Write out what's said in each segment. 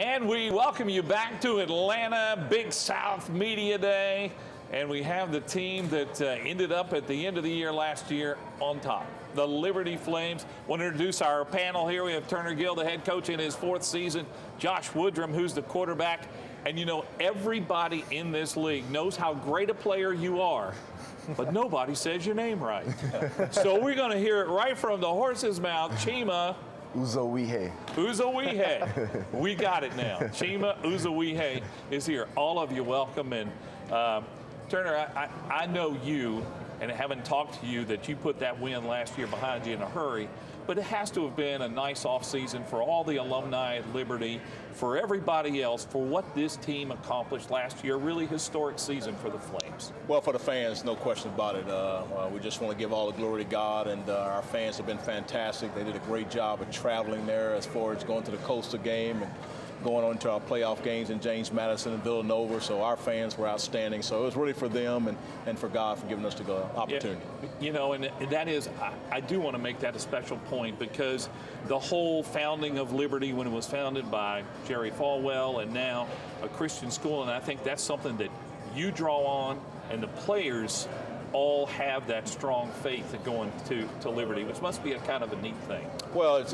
And we welcome you back to Atlanta, Big South Media Day. And we have the team that ended up at the end of the year last year on top, the Liberty Flames. I want to introduce our panel here. We have Turner Gill, the head coach in his fourth season, Josh Woodrum, who's the quarterback. And you know, everybody in this league knows how great a player you are, but nobody says your name right. So we're going to hear it right from the horse's mouth. Chima Uzowihe. Uzowihe. We got it now. Chima Uzowihe is here. All of you welcome. And Turner, I know you, and haven't talked to you, that you put that win last year behind you in a hurry. But it has to have been a nice offseason for all the alumni at Liberty, for everybody else, for what this team accomplished last year. Really historic season for the Flames. Well, for the fans, no question about it. We just want to give all the glory to God, and our fans have been fantastic. They did a great job of traveling there as far as going to the Coastal game and going on to our playoff games in James Madison and Villanova. So our fans were outstanding. So it was really for them and for God for giving us the opportunity. Yeah, you know, and that is, I do want to make that a special point, because the whole founding of Liberty, when it was founded by Jerry Falwell and now a Christian school, and I think that's something that you draw on, and the players all have that strong faith in going to Liberty, which must be a kind of a neat thing. Well, it's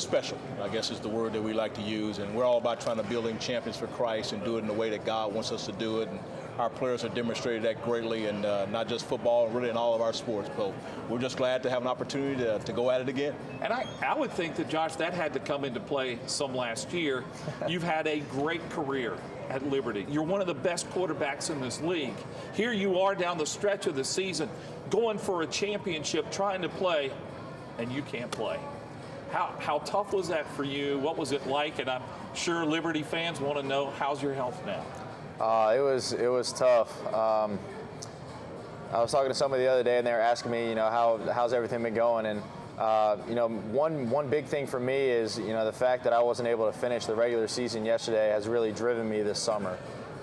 special, I guess is the word that we like to use, and we're all about trying to building champions for Christ and do it in the way that God wants us to do it. And our players have demonstrated that greatly, and not just football, really in all of our sports. But we're just glad to have an opportunity to go at it again. And I would think that, Josh, that had to come into play some last year. You've had a great career at Liberty. You're one of the best quarterbacks in this league. Here you are down the stretch of the season, going for a championship, trying to play, and you can't play. How tough was that for you? What was it like? And I'm sure Liberty fans want to know, how's your health now? It was tough. I was talking to somebody the other day, and they were asking me, you know, how's everything been going? And you know, one big thing for me is, you know, the fact that I wasn't able to finish the regular season yesterday has really driven me this summer,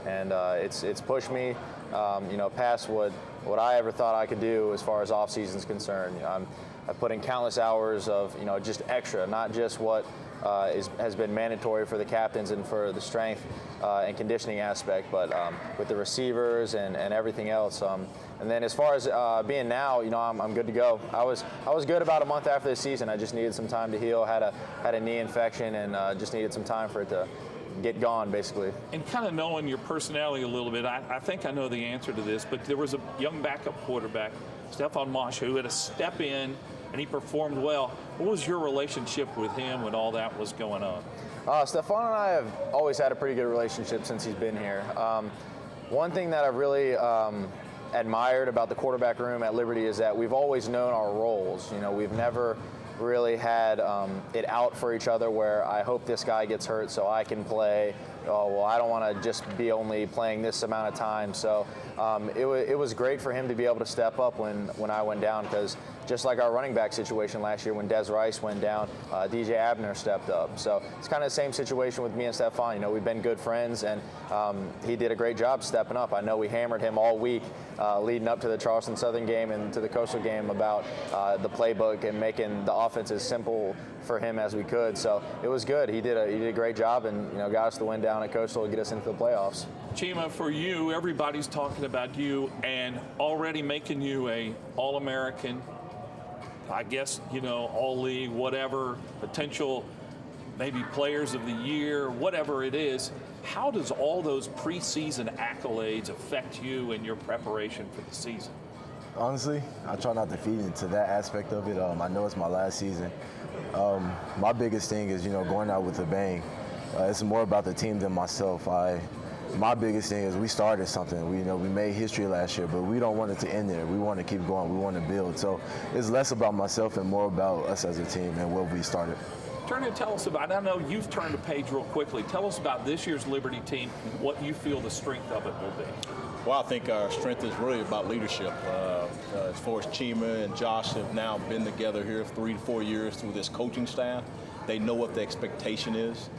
and it's pushed me, you know, past what I ever thought I could do as far as off season's concerned. You know, I've put in countless hours of, you know, just extra, not just what has been mandatory for the captains and for the strength and conditioning aspect, but with the receivers and everything else. And then as far as being now, you know, I'm good to go. I was good about a month after the season. I just needed some time to heal. Had a knee infection, and just needed some time for it to get gone, basically. And kind of knowing your personality a little bit, I think I know the answer to this, but there was a young backup quarterback, Stefan Mosh, who had to step in, and he performed well. What was your relationship with him when all that was going on? Stefan and I have always had a pretty good relationship since he's been here. One thing that I've really admired about the quarterback room at Liberty is that we've always known our roles. You know, we've never really had it out for each other where I hope this guy gets hurt so I can play. Oh, well, I don't want to just be only playing this amount of time. So it was great for him to be able to step up when I went down, because just like our running back situation last year when Des Rice went down, DJ Abner stepped up. So it's kind of the same situation with me and Stefan. You know, we've been good friends, and he did a great job stepping up. I know we hammered him all week leading up to the Charleston Southern game and to the Coastal game about the playbook and making the offense as simple for him as we could. So it was good. He did a great job, and, you know, got us the win down at Coastal to get us into the playoffs. Chima, for you, everybody's talking about you and already making you a All-American, I guess, you know, all-league, whatever, potential maybe players of the year, whatever it is. How does all those preseason accolades affect you and your preparation for the season? Honestly, I try not to feed into that aspect of it. I know it's my last season. My biggest thing is, you know, going out with a bang. It's more about the team than myself. My biggest thing is we started something. We made history last year, but we don't want it to end there. We want to keep going. We want to build. So it's less about myself and more about us as a team and what we started. Turner, tell us about, I know you've turned the page real quickly. Tell us about this year's Liberty team, what you feel the strength of it will be. Well, I think our strength is really about leadership. As far as Chima and Josh have now been together here 3 to 4 years through this coaching staff, they know what the expectation is.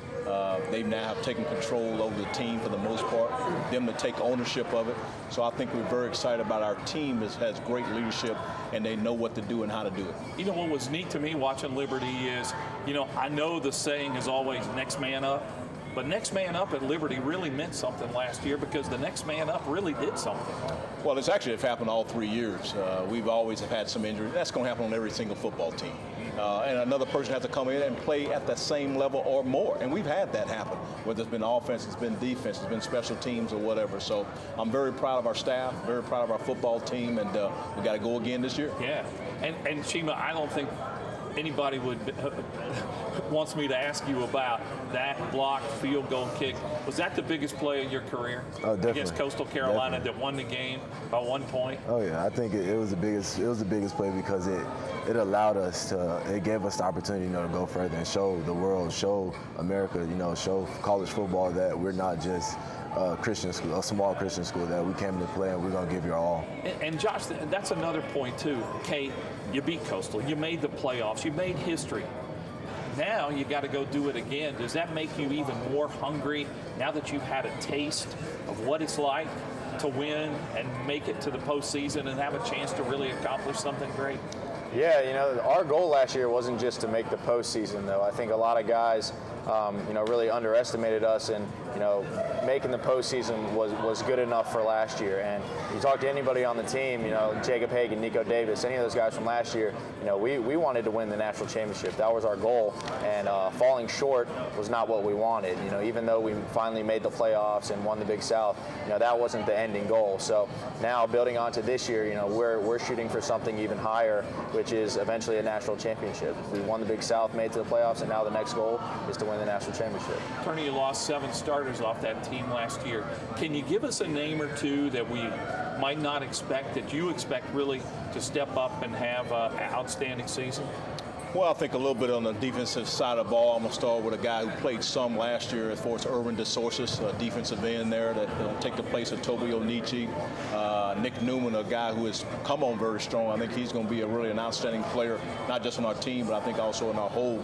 They now have taken control over the team for the most part, them to take ownership of it. So I think we're very excited about our team has great leadership, and they know what to do and how to do it. You know, what was neat to me watching Liberty is, you know, I know the saying is always next man up. But next man up at Liberty really meant something last year because the next man up really did something. Well, it's actually happened all 3 years. We've always have had some injuries. That's going to happen on every single football team. And another person has to come in and play at that same level or more. And we've had that happen, whether it's been offense, it's been defense, it's been special teams or whatever. So I'm very proud of our staff, very proud of our football team, and we got to go again this year. Yeah. And Chima, I don't think anybody wants me to ask you about that blocked field goal kick. Was that the biggest play of your career? Oh, definitely. Against Coastal Carolina that won the game by 1 point? Oh yeah, I think it was the biggest. It was the biggest play because it allowed us to. It gave us the opportunity, to go further and show the world, show America, show college football that we're not just a Christian school, a small Christian school, that we came to play and we're gonna give you our all. And Josh, that's another point too. Okay, you beat Coastal, you made the playoffs, you made history. Now you got to go do it again. Does that make you even more hungry now that you've had a taste of what it's like to win and make it to the postseason and have a chance to really accomplish something great? Yeah, our goal last year wasn't just to make the postseason, though. I think a lot of guys, really underestimated us, and making the postseason was good enough for last year. And you talk to anybody on the team, Jacob Hagan, Nico Davis, any of those guys from last year, we wanted to win the national championship. That was our goal, and falling short was not what we wanted. Even though we finally made the playoffs and won the Big South, that wasn't the ending goal. So now building on to this year, we're shooting for something even higher, which is eventually a national championship. We won the Big South, made it to the playoffs, and now the next goal is to win the national championship. Attorney, you lost 7 starters off that team last year. Can you give us a name or two that we might not expect, that you expect really to step up and have an outstanding season? Well, I think a little bit on the defensive side of the ball. I'm going to start with a guy who played some last year as far as Irvin DeSources, a defensive end there that will take the place of Toby Onichi. Nick Newman, a guy who has come on very strong. I think he's going to be really an outstanding player, not just on our team, but I think also in our whole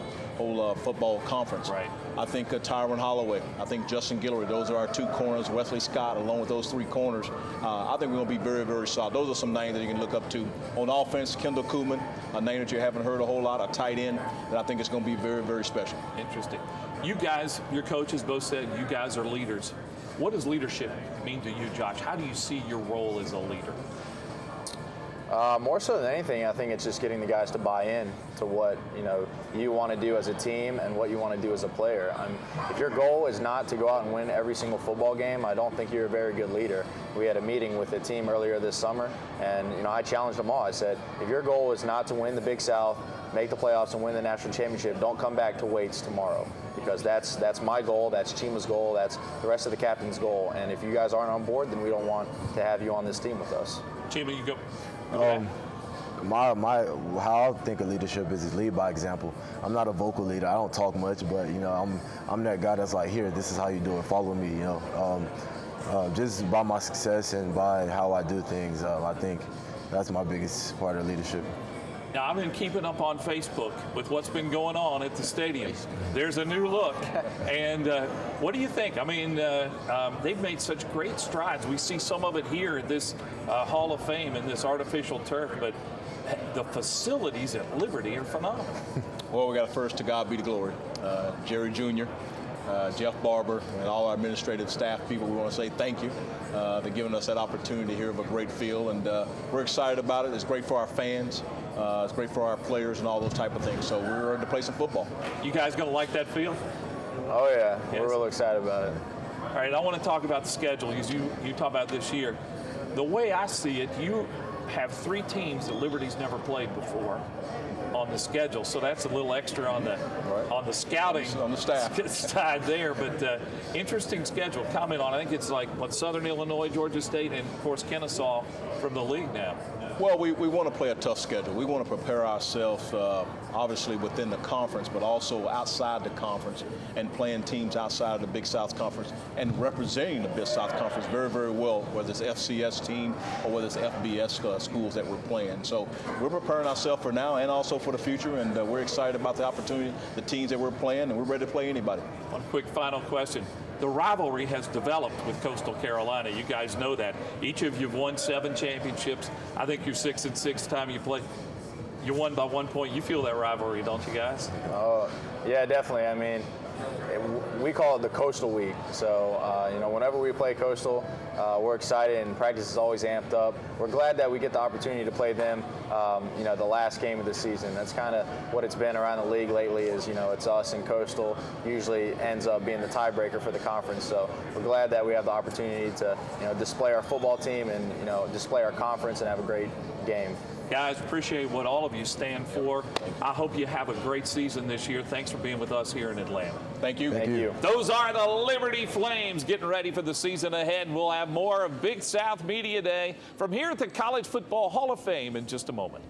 football conference. Right. I think Tyron Holloway. I think Justin Guillory. Those are our 2 corners. Wesley Scott, along with those 3 corners. I think we're going to be very, very solid. Those are some names that you can look up to. On offense, Kendall Kuhlman, a name that you haven't heard a whole lot, a tight end, that I think is going to be very, very special. Interesting. You guys, your coaches both said you guys are leaders. What does leadership mean to you, Josh? How do you see your role as a leader? More so than anything, I think it's just getting the guys to buy in to what you want to do as a team and what you want to do as a player. If your goal is not to go out and win every single football game, I don't think you're a very good leader. We had a meeting with the team earlier this summer, and I challenged them all. I said, if your goal is not to win the Big South, make the playoffs, and win the national championship, don't come back to weights tomorrow, because that's my goal, that's Chima's goal, that's the rest of the captain's goal. And if you guys aren't on board, then we don't want to have you on this team with us. Chima, you go. How I think of leadership is lead by example. I'm not a vocal leader. I don't talk much, but I'm that guy that's like, here, this is how you do it. Follow me. Just by my success and by how I do things. I think that's my biggest part of leadership. Now, I've been keeping up on Facebook with what's been going on at the stadium. There's a new look. And what do you think? I mean, they've made such great strides. We see some of it here at this Hall of Fame and this artificial turf, but the facilities at Liberty are phenomenal. Well, we got to first, to God be the glory. Jerry Jr., Jeff Barber, and all our administrative staff people, we want to say thank you for giving us that opportunity here of a great field. And we're excited about it. It's great for our fans. It's great for our players and all those type of things. So we're ready to play some football. You guys going to like that field? Oh, yeah. Yes. We're real excited about it. All right, I want to talk about the schedule because you talk about this year. The way I see it, you have 3 teams that Liberty's never played before on the schedule, so that's a little extra on the scouting on the staff side there. But interesting schedule. Comment on. I think it's like Southern Illinois, Georgia State, and of course Kennesaw from the league now. Well, we want to play a tough schedule. We want to prepare ourselves, obviously within the conference, but also outside the conference, and playing teams outside of the Big South Conference and representing the Big South Conference very, very well, whether it's FCS team or whether it's FBS schools that we're playing. So we're preparing ourselves for now and also for the future, and we're excited about the opportunity, the teams that we're playing, and we're ready to play anybody. One quick final question. The rivalry has developed with Coastal Carolina. You guys know that. Each of you have won 7 championships. I think you're 6-6 time you play. You won by 1 point. You feel that rivalry, don't you guys? Oh, yeah, definitely. I mean, we call it the Coastal Week. So, you know, whenever we play Coastal, we're excited and practice is always amped up. We're glad that we get the opportunity to play them, you know, the last game of the season. That's kind of what it's been around the league lately is, you know, it's us and Coastal usually ends up being the tiebreaker for the conference. So we're glad that we have the opportunity to, you know, display our football team and, you know, display our conference and have a great game. Guys, appreciate what all of you stand for. I hope you have a great season this year. Thanks for being with us here in Atlanta. Thank you. Thank you. Those are the Liberty Flames getting ready for the season ahead. We'll have more of Big South Media Day from here at the College Football Hall of Fame in just a moment.